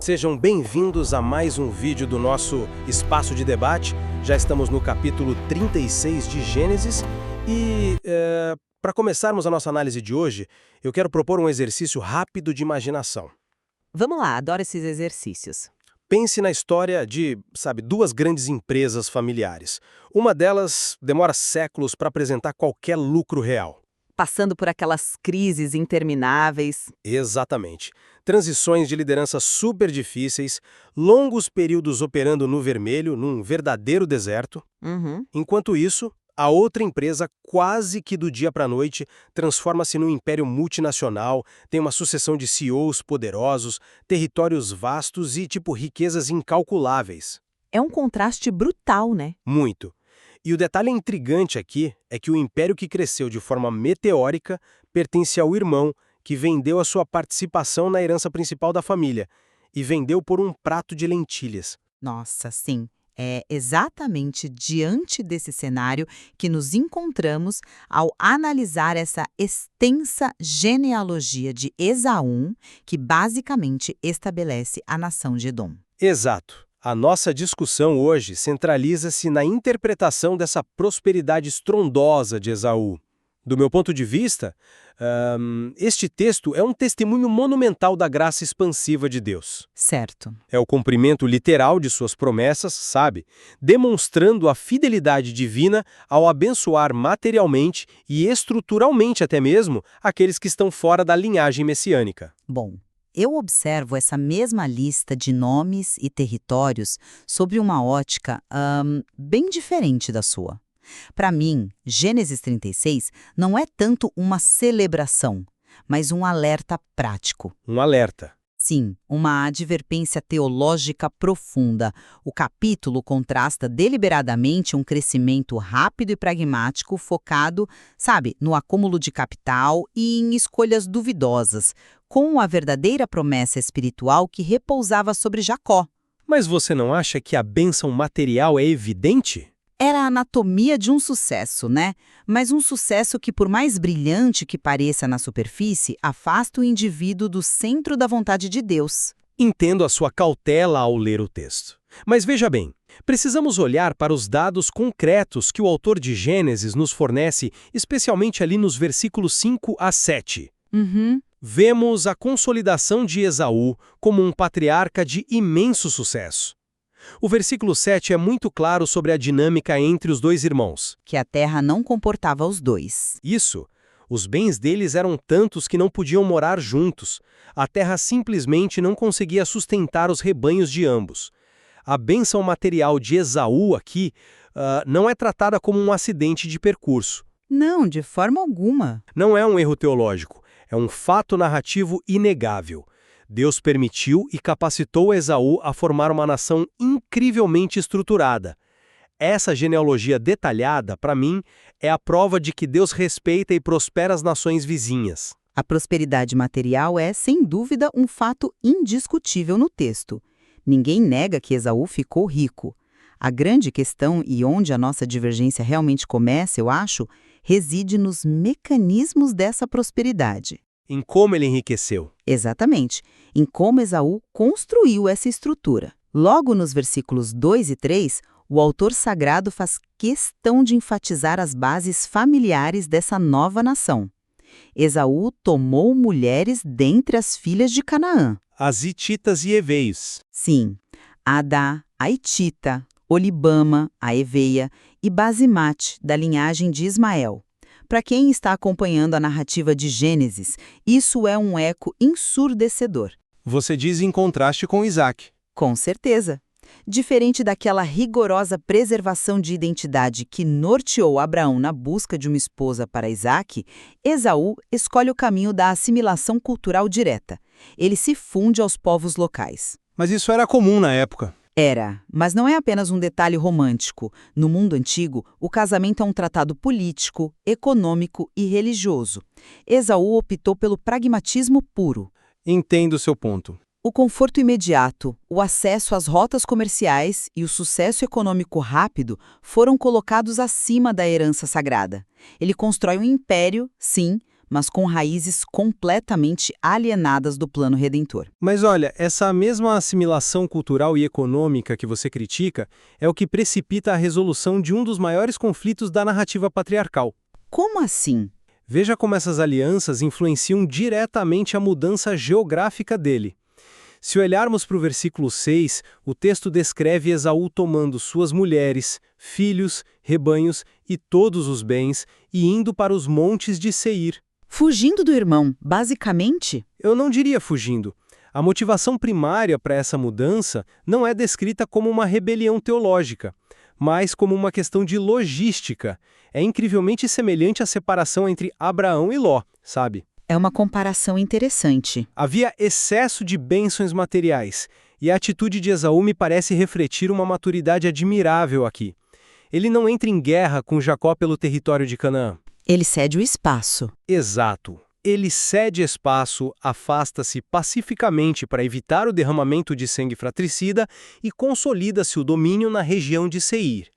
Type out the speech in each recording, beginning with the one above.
Sejam bem-vindos a mais um vídeo do nosso Espaço de Debate. Já estamos no capítulo 36 de Gênesis e, para começarmos a nossa análise de hoje, eu quero propor um exercício rápido de imaginação. Vamos lá, adoro esses exercícios. Pense na história de, duas grandes empresas familiares. Uma delas demora séculos para apresentar qualquer lucro real. Passando por aquelas crises intermináveis. Exatamente. Transições de liderança super difíceis, longos períodos operando no vermelho, num verdadeiro deserto. Uhum. Enquanto isso, a outra empresa, quase que do dia para a noite, transforma-se num império multinacional, tem uma sucessão de CEOs poderosos, territórios vastos e, riquezas incalculáveis. É um contraste brutal, né? Muito. E o detalhe intrigante aqui é que o império que cresceu de forma meteórica pertence ao irmão que vendeu a sua participação na herança principal da família e vendeu por um prato de lentilhas. Nossa, sim. É exatamente diante desse cenário que nos encontramos ao analisar essa extensa genealogia de Esaú, que basicamente estabelece a nação de Edom. Exato. A nossa discussão hoje centraliza-se na interpretação dessa prosperidade estrondosa de Esaú. Do meu ponto de vista, este texto é um testemunho monumental da graça expansiva de Deus. Certo. É o cumprimento literal de suas promessas, demonstrando a fidelidade divina ao abençoar materialmente e estruturalmente até mesmo aqueles que estão fora da linhagem messiânica. Bom, eu observo essa mesma lista de nomes e territórios sobre uma ótica bem diferente da sua. Para mim, Gênesis 36 não é tanto uma celebração, mas um alerta prático. Um alerta. Sim, uma advertência teológica profunda. O capítulo contrasta deliberadamente um crescimento rápido e pragmático focado, no acúmulo de capital e em escolhas duvidosas, com a verdadeira promessa espiritual que repousava sobre Jacó. Mas você não acha que a bênção material é evidente? Era a anatomia de um sucesso, né? Mas um sucesso que, por mais brilhante que pareça na superfície, afasta o indivíduo do centro da vontade de Deus. Entendo a sua cautela ao ler o texto. Mas veja bem, precisamos olhar para os dados concretos que o autor de Gênesis nos fornece, especialmente ali nos versículos 5 a 7. Vemos a consolidação de Esaú como um patriarca de imenso sucesso. O versículo 7 é muito claro sobre a dinâmica entre os dois irmãos. Que a terra não comportava os dois. Isso. Os bens deles eram tantos que não podiam morar juntos. A terra simplesmente não conseguia sustentar os rebanhos de ambos. A bênção material de Esaú aqui não é tratada como um acidente de percurso. Não, de forma alguma. Não é um erro teológico. É um fato narrativo inegável. Deus permitiu e capacitou Esaú a formar uma nação incrivelmente estruturada. Essa genealogia detalhada, para mim, é a prova de que Deus respeita e prospera as nações vizinhas. A prosperidade material é, sem dúvida, um fato indiscutível no texto. Ninguém nega que Esaú ficou rico. A grande questão, e onde a nossa divergência realmente começa, eu acho, reside nos mecanismos dessa prosperidade. Em como ele enriqueceu. Exatamente, em como Esaú construiu essa estrutura. Logo nos versículos 2 e 3, o autor sagrado faz questão de enfatizar as bases familiares dessa nova nação. Esaú tomou mulheres dentre as filhas de Canaã. As hititas e heveus. Sim, Adá, a hitita, Olibama, a heveia, e Basemate, da linhagem de Ismael. Para quem está acompanhando a narrativa de Gênesis, isso é um eco ensurdecedor. Você diz em contraste com Isaac. Com certeza. Diferente daquela rigorosa preservação de identidade que norteou Abraão na busca de uma esposa para Isaac, Esaú escolhe o caminho da assimilação cultural direta. Ele se funde aos povos locais. Mas isso era comum na época. Era, mas não é apenas um detalhe romântico. No mundo antigo, o casamento é um tratado político, econômico e religioso. Esaú optou pelo pragmatismo puro. Entendo o seu ponto. O conforto imediato, o acesso às rotas comerciais e o sucesso econômico rápido foram colocados acima da herança sagrada. Ele constrói um império, sim, mas com raízes completamente alienadas do plano redentor. Mas olha, essa mesma assimilação cultural e econômica que você critica é o que precipita a resolução de um dos maiores conflitos da narrativa patriarcal. Como assim? Veja como essas alianças influenciam diretamente a mudança geográfica dele. Se olharmos para o versículo 6, o texto descreve Esaú tomando suas mulheres, filhos, rebanhos e todos os bens e indo para os montes de Seir. Fugindo do irmão, basicamente? Eu não diria fugindo. A motivação primária para essa mudança não é descrita como uma rebelião teológica, mas como uma questão de logística. É incrivelmente semelhante à separação entre Abraão e Ló, sabe? É uma comparação interessante. Havia excesso de bênçãos materiais, e a atitude de Esaú me parece refletir uma maturidade admirável aqui. Ele não entra em guerra com Jacó pelo território de Canaã. Ele cede o espaço. Exato. Ele cede espaço, afasta-se pacificamente para evitar o derramamento de sangue fratricida e consolida-se o domínio na região de Seir.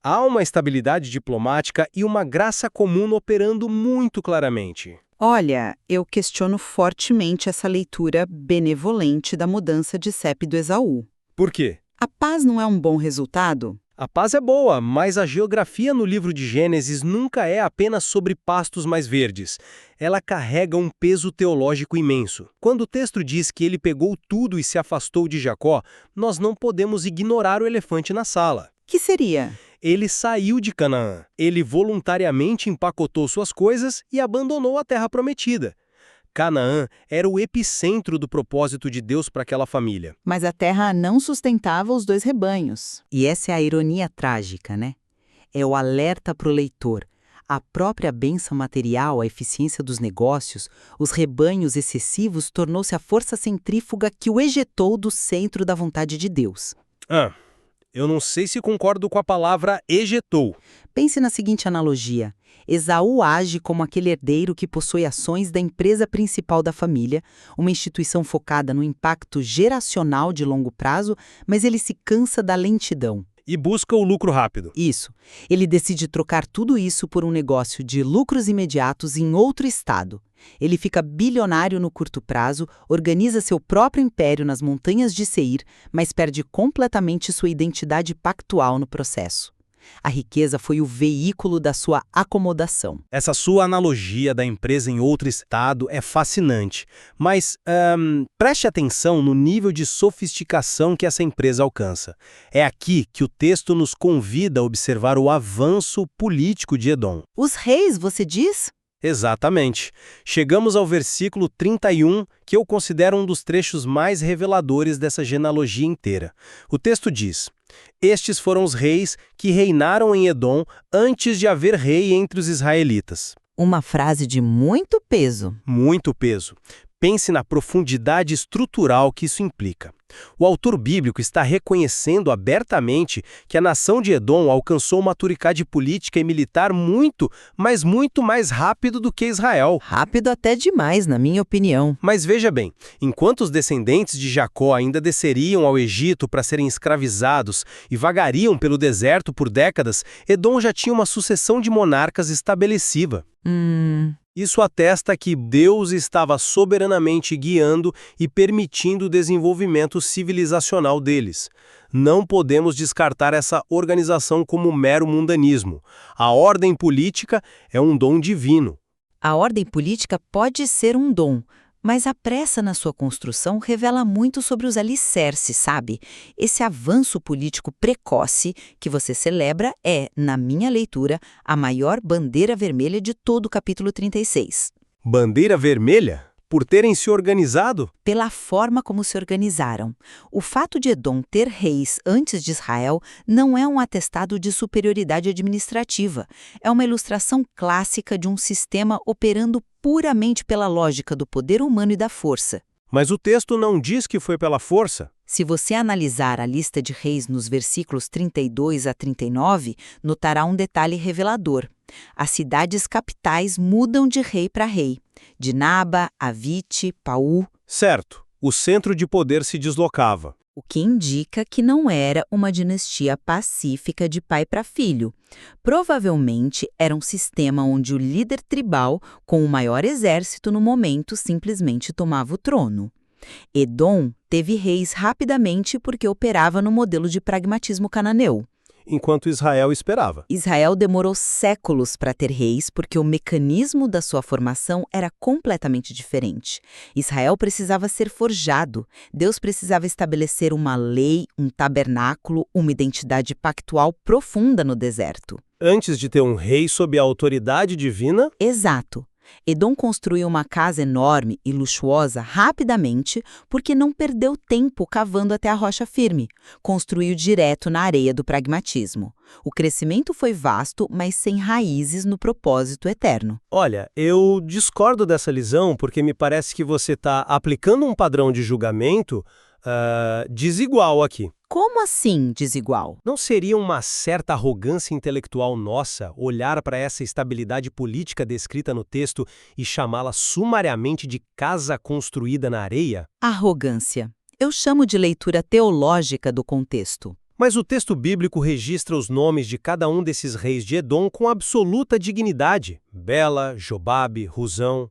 Há uma estabilidade diplomática e uma graça comum operando muito claramente. Olha, eu questiono fortemente essa leitura benevolente da mudança de CEP do Esaú. Por quê? A paz não é um bom resultado? A paz é boa, mas a geografia no livro de Gênesis nunca é apenas sobre pastos mais verdes. Ela carrega um peso teológico imenso. Quando o texto diz que ele pegou tudo e se afastou de Jacó, nós não podemos ignorar o elefante na sala. Que seria? Ele saiu de Canaã. Ele voluntariamente empacotou suas coisas e abandonou a terra prometida. Canaã era o epicentro do propósito de Deus para aquela família. Mas a terra não sustentava os dois rebanhos. E essa é a ironia trágica, né? É o alerta para o leitor. A própria bênção material, a eficiência dos negócios, os rebanhos excessivos tornou-se a força centrífuga que o ejetou do centro da vontade de Deus. Eu não sei se concordo com a palavra ejetou. Pense na seguinte analogia. Esaú age como aquele herdeiro que possui ações da empresa principal da família, uma instituição focada no impacto geracional de longo prazo, mas ele se cansa da lentidão. E busca o lucro rápido. Isso. Ele decide trocar tudo isso por um negócio de lucros imediatos em outro estado. Ele fica bilionário no curto prazo, organiza seu próprio império nas montanhas de Seir, mas perde completamente sua identidade pactual no processo. A riqueza foi o veículo da sua acomodação. Essa sua analogia da empresa em outro estado é fascinante, mas preste atenção no nível de sofisticação que essa empresa alcança. É aqui que o texto nos convida a observar o avanço político de Edom. Os reis, você diz? Exatamente. Chegamos ao versículo 31, que eu considero um dos trechos mais reveladores dessa genealogia inteira. O texto diz: estes foram os reis que reinaram em Edom antes de haver rei entre os israelitas. Uma frase de muito peso. Muito peso. Pense na profundidade estrutural que isso implica. O autor bíblico está reconhecendo abertamente que a nação de Edom alcançou maturidade política e militar muito, mas muito mais rápido do que Israel. Rápido até demais, na minha opinião. Mas veja bem, enquanto os descendentes de Jacó ainda desceriam ao Egito para serem escravizados e vagariam pelo deserto por décadas, Edom já tinha uma sucessão de monarcas estabelecida. Isso atesta que Deus estava soberanamente guiando e permitindo o desenvolvimento civilizacional deles. Não podemos descartar essa organização como mero mundanismo. A ordem política é um dom divino. A ordem política pode ser um dom, mas a pressa na sua construção revela muito sobre os alicerces, sabe? Esse avanço político precoce que você celebra é, na minha leitura, a maior bandeira vermelha de todo o capítulo 36. Bandeira vermelha? Por terem se organizado? Pela forma como se organizaram. O fato de Edom ter reis antes de Israel não é um atestado de superioridade administrativa. É uma ilustração clássica de um sistema operando puramente pela lógica do poder humano e da força. Mas o texto não diz que foi pela força. Se você analisar a lista de reis nos versículos 32 a 39, notará um detalhe revelador. As cidades capitais mudam de rei para rei. Dinaba, Avite, Paú. Certo, o centro de poder se deslocava. o que indica que não era uma dinastia pacífica de pai para filho. Provavelmente era um sistema onde o líder tribal, com o maior exército no momento, simplesmente tomava o trono. Edom teve reis rapidamente porque operava no modelo de pragmatismo cananeu. Enquanto Israel esperava. Israel demorou séculos para ter reis porque o mecanismo da sua formação era completamente diferente. Israel precisava ser forjado. Deus precisava estabelecer uma lei, um tabernáculo, uma identidade pactual profunda no deserto. Antes de ter um rei sob a autoridade divina? Exato. Edom construiu uma casa enorme e luxuosa rapidamente porque não perdeu tempo cavando até a rocha firme. Construiu direto na areia do pragmatismo. O crescimento foi vasto, mas sem raízes no propósito eterno. Olha, eu discordo dessa visão porque me parece que você está aplicando um padrão de julgamento desigual aqui. Como assim desigual? Não seria uma certa arrogância intelectual nossa olhar para essa estabilidade política descrita no texto e chamá-la sumariamente de casa construída na areia? Arrogância. Eu chamo de leitura teológica do contexto. Mas o texto bíblico registra os nomes de cada um desses reis de Edom com absoluta dignidade. Bela, Jobabe, Rusão.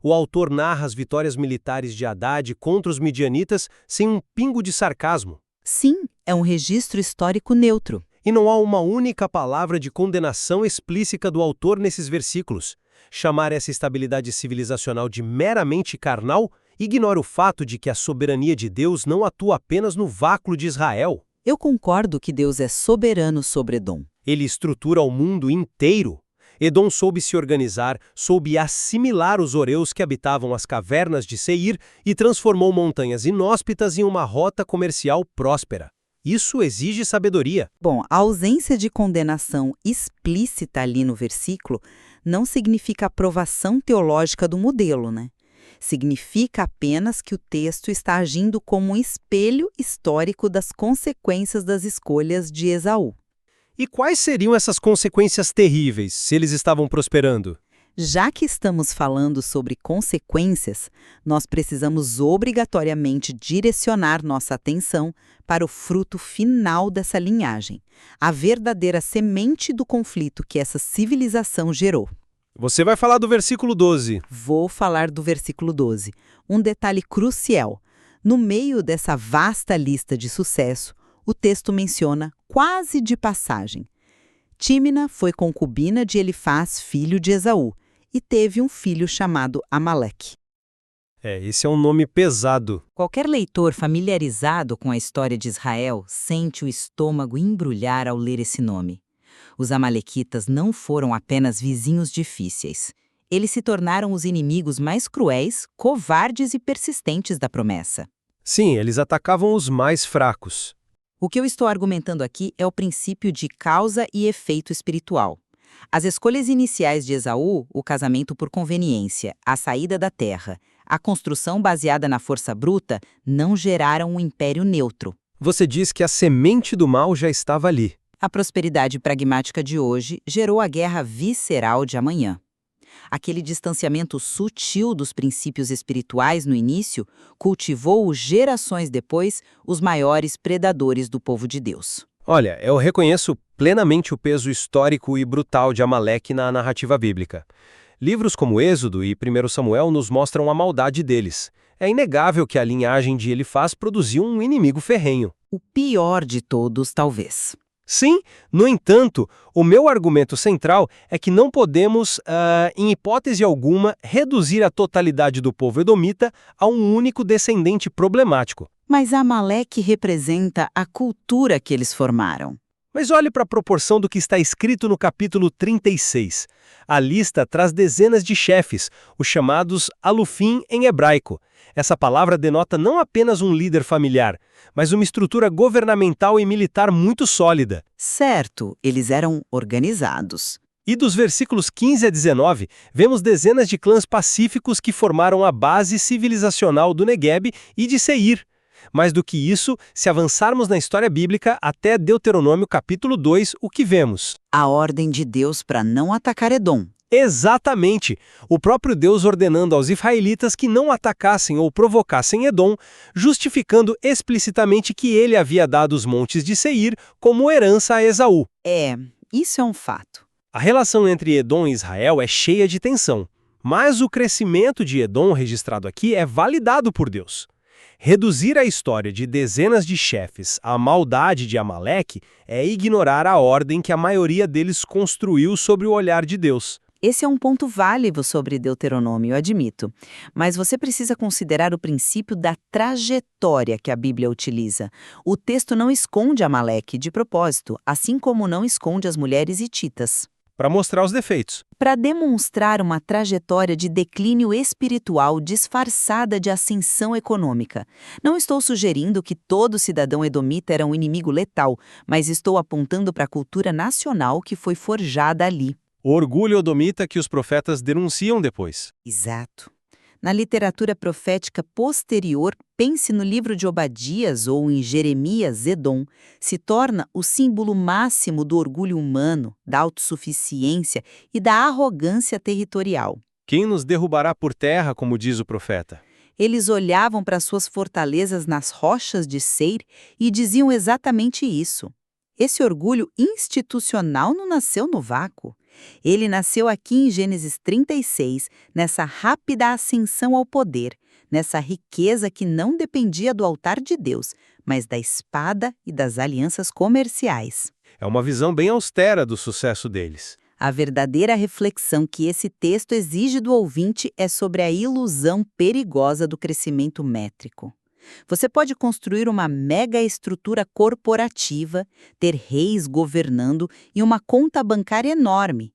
O autor narra as vitórias militares de Haddad contra os midianitas sem um pingo de sarcasmo. Sim, é um registro histórico neutro. E não há uma única palavra de condenação explícita do autor nesses versículos. Chamar essa estabilidade civilizacional de meramente carnal ignora o fato de que a soberania de Deus não atua apenas no vácuo de Israel. Eu concordo que Deus é soberano sobre Edom. Ele estrutura o mundo inteiro. Edom soube se organizar, soube assimilar os horeus que habitavam as cavernas de Seir e transformou montanhas inóspitas em uma rota comercial próspera. Isso exige sabedoria. Bom, a ausência de condenação explícita ali no versículo não significa aprovação teológica do modelo, né? Significa apenas que o texto está agindo como um espelho histórico das consequências das escolhas de Esaú. E quais seriam essas consequências terríveis se eles estavam prosperando? Já que estamos falando sobre consequências, nós precisamos obrigatoriamente direcionar nossa atenção para o fruto final dessa linhagem, a verdadeira semente do conflito que essa civilização gerou. Você vai falar do versículo 12. Vou falar do versículo 12. Um detalhe crucial. No meio dessa vasta lista de sucesso, o texto menciona, quase de passagem: Tímina foi concubina de Elifaz, filho de Esaú, e teve um filho chamado Amaleque. Esse é um nome pesado. Qualquer leitor familiarizado com a história de Israel sente o estômago embrulhar ao ler esse nome. Os amalequitas não foram apenas vizinhos difíceis. Eles se tornaram os inimigos mais cruéis, covardes e persistentes da promessa. Sim, eles atacavam os mais fracos. O que eu estou argumentando aqui é o princípio de causa e efeito espiritual. As escolhas iniciais de Esaú, o casamento por conveniência, a saída da terra, a construção baseada na força bruta, não geraram um império neutro. Você diz que a semente do mal já estava ali. A prosperidade pragmática de hoje gerou a guerra visceral de amanhã. Aquele distanciamento sutil dos princípios espirituais no início cultivou gerações depois os maiores predadores do povo de Deus. Olha, eu reconheço plenamente o peso histórico e brutal de Amaleque na narrativa bíblica. Livros como Êxodo e 1 Samuel nos mostram a maldade deles. É inegável que a linhagem de Elifaz produziu um inimigo ferrenho. O pior de todos, talvez. Sim, no entanto, o meu argumento central é que não podemos, em hipótese alguma, reduzir a totalidade do povo edomita a um único descendente problemático. Mas Amaleque representa a cultura que eles formaram. Mas olhe para a proporção do que está escrito no capítulo 36. A lista traz dezenas de chefes, os chamados alufim em hebraico. Essa palavra denota não apenas um líder familiar, mas uma estrutura governamental e militar muito sólida. Certo, eles eram organizados. E dos versículos 15 a 19, vemos dezenas de clãs pacíficos que formaram a base civilizacional do Negueb e de Seir. Mais do que isso, se avançarmos na história bíblica até Deuteronômio capítulo 2, o que vemos? A ordem de Deus para não atacar Edom, Exatamente! O próprio Deus ordenando aos israelitas que não atacassem ou provocassem Edom, justificando explicitamente que ele havia dado os montes de Seir como herança a Esaú. Isso é um fato. A relação entre Edom e Israel é cheia de tensão, mas o crescimento de Edom registrado aqui é validado por Deus. Reduzir a história de dezenas de chefes à maldade de Amaleque é ignorar a ordem que a maioria deles construiu sobre o olhar de Deus. Esse é um ponto válido sobre Deuteronômio, eu admito. Mas você precisa considerar o princípio da trajetória que a Bíblia utiliza. O texto não esconde Amaleque de propósito, assim como não esconde as mulheres hititas. Para mostrar os defeitos. Para demonstrar uma trajetória de declínio espiritual disfarçada de ascensão econômica. Não estou sugerindo que todo cidadão edomita era um inimigo letal, mas estou apontando para a cultura nacional que foi forjada ali. O orgulho edomita que os profetas denunciam depois. Exato. Na literatura profética posterior, pense no livro de Obadias ou em Jeremias, Edom, se torna o símbolo máximo do orgulho humano, da autossuficiência e da arrogância territorial. Quem nos derrubará por terra, como diz o profeta? Eles olhavam para suas fortalezas nas rochas de Seir e diziam exatamente isso. Esse orgulho institucional não nasceu no vácuo. Ele nasceu aqui em Gênesis 36, nessa rápida ascensão ao poder, nessa riqueza que não dependia do altar de Deus, mas da espada e das alianças comerciais. É uma visão bem austera do sucesso deles. A verdadeira reflexão que esse texto exige do ouvinte é sobre a ilusão perigosa do crescimento métrico. Você pode construir uma mega estrutura corporativa, ter reis governando e uma conta bancária enorme,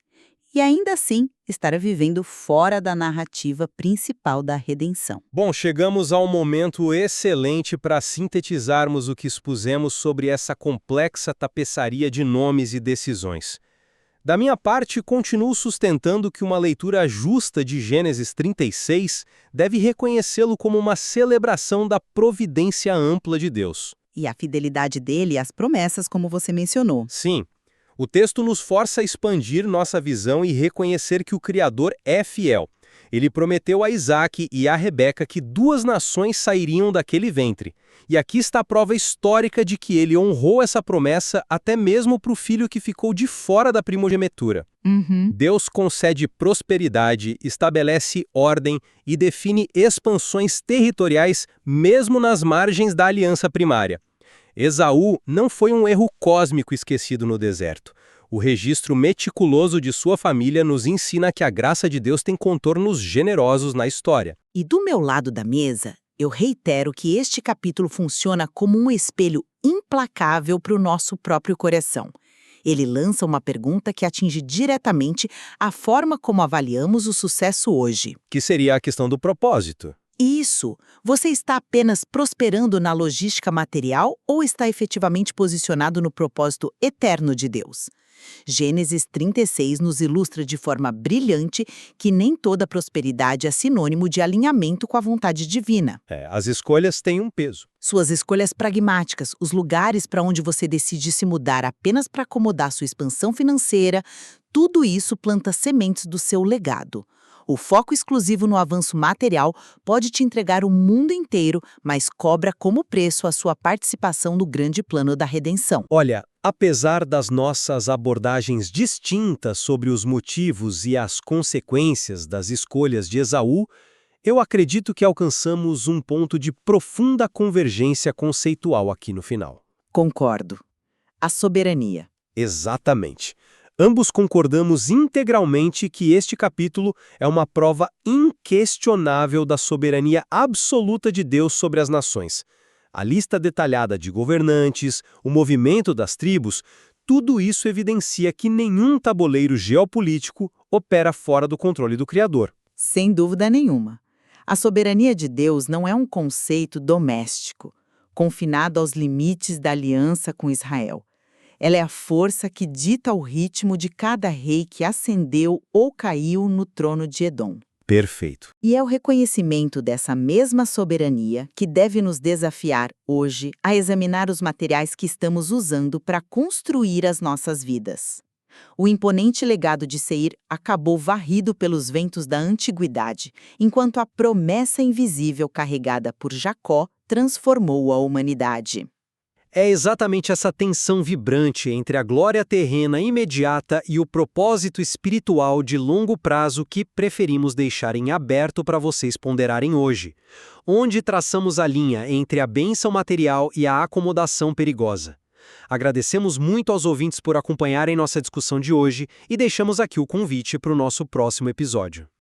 e ainda assim estar vivendo fora da narrativa principal da redenção. Bom, chegamos a um momento excelente para sintetizarmos o que expusemos sobre essa complexa tapeçaria de nomes e decisões. Da minha parte, continuo sustentando que uma leitura justa de Gênesis 36 deve reconhecê-lo como uma celebração da providência ampla de Deus. E a fidelidade dele às promessas, como você mencionou. Sim, o texto nos força a expandir nossa visão e reconhecer que o Criador é fiel. Ele prometeu a Isaque e a Rebeca que 2 nações sairiam daquele ventre. E aqui está a prova histórica de que ele honrou essa promessa até mesmo para o filho que ficou de fora da primogenitura. Deus concede prosperidade, estabelece ordem e define expansões territoriais mesmo nas margens da aliança primária. Esaú não foi um erro cósmico esquecido no deserto. O registro meticuloso de sua família nos ensina que a graça de Deus tem contornos generosos na história. E do meu lado da mesa, eu reitero que este capítulo funciona como um espelho implacável para o nosso próprio coração. Ele lança uma pergunta que atinge diretamente a forma como avaliamos o sucesso hoje. Que seria a questão do propósito. Isso! Você está apenas prosperando na logística material ou está efetivamente posicionado no propósito eterno de Deus? Gênesis 36 nos ilustra de forma brilhante que nem toda prosperidade é sinônimo de alinhamento com a vontade divina. As escolhas têm um peso. Suas escolhas pragmáticas, os lugares para onde você decide se mudar apenas para acomodar sua expansão financeira, tudo isso planta sementes do seu legado. O foco exclusivo no avanço material pode te entregar o mundo inteiro, mas cobra como preço a sua participação no grande plano da redenção. Olha, apesar das nossas abordagens distintas sobre os motivos e as consequências das escolhas de Esaú, eu acredito que alcançamos um ponto de profunda convergência conceitual aqui no final. Concordo. A soberania. Exatamente. Ambos concordamos integralmente que este capítulo é uma prova inquestionável da soberania absoluta de Deus sobre as nações. A lista detalhada de governantes, o movimento das tribos, tudo isso evidencia que nenhum tabuleiro geopolítico opera fora do controle do Criador. Sem dúvida nenhuma. A soberania de Deus não é um conceito doméstico, confinado aos limites da aliança com Israel. Ela é a força que dita o ritmo de cada rei que ascendeu ou caiu no trono de Edom. Perfeito. E é o reconhecimento dessa mesma soberania que deve nos desafiar hoje a examinar os materiais que estamos usando para construir as nossas vidas. O imponente legado de Seir acabou varrido pelos ventos da antiguidade, enquanto a promessa invisível carregada por Jacó transformou a humanidade. É exatamente essa tensão vibrante entre a glória terrena imediata e o propósito espiritual de longo prazo que preferimos deixar em aberto para vocês ponderarem hoje, onde traçamos a linha entre a bênção material e a acomodação perigosa. Agradecemos muito aos ouvintes por acompanharem nossa discussão de hoje e deixamos aqui o convite para o nosso próximo episódio.